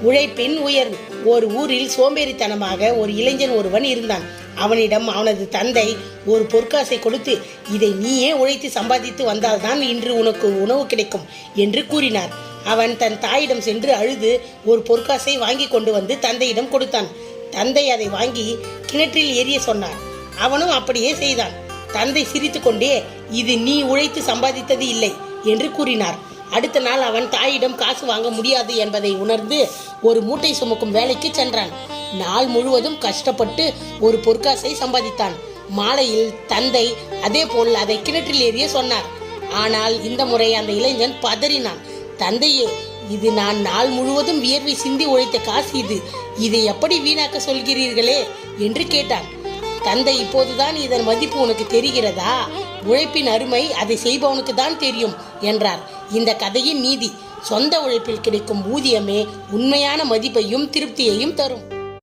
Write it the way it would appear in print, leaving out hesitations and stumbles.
உழைப்பின் உயர்வு. ஒரு ஊரில் சோம்பேறித்தனமாக ஒரு இளைஞன் ஒருவன் இருந்தான். அவனிடம் அவனது தந்தை ஒரு பொற்காசை கொடுத்து, இதை நீயே உழைத்து சம்பாதித்து வந்தால்தான் இன்று உனக்கு உணவு கிடைக்கும் என்று கூறினார். அவன் தன் தாயிடம் சென்று அழுது ஒரு பொற்காசை வாங்கி கொண்டு வந்து தந்தையிடம் கொடுத்தான். தந்தை அதை வாங்கி கிணற்றில் எறிய சொன்னார். அவனும் அப்படியே செய்தான். தந்தை சிரித்து கொண்டே, இது நீ உழைத்து சம்பாதித்தது இல்லை என்று கூறினார். அடுத்த நாள் அவன் தாயிடம் காசு வாங்க முடியாது என்பதை உணர்ந்து ஒரு மூட்டை சுமக்கும் வேலைக்கு சென்றான். நாள் முழுவதும் கஷ்டப்பட்டு ஒரு பொற்காசை சம்பாதித்தான். மாலையில் தந்தை அதே போல் அதை கிணற்றில் எறிய சொன்னார். ஆனால் இந்த முறை அந்த இளைஞன் பதறினான். தந்தையே, இது நான் நாள் முழுவதும் வியர்வை சிந்தி உழைத்த காசு, இதை எப்படி வீணாக்க சொல்கிறீர்களே என்று கேட்டான். தந்தை, இப்போதுதான் இதன் மதிப்பு உனக்கு தெரிகிறதா? உழைப்பின் அருமை அதை செய்பவனுக்கு தான் தெரியும் என்றார். இந்த கதையின் நீதி, சொந்த உழைப்பில் கிடைக்கும் ஊதியமே உண்மையான மதிப்பையும் திருப்தியையும் தரும்.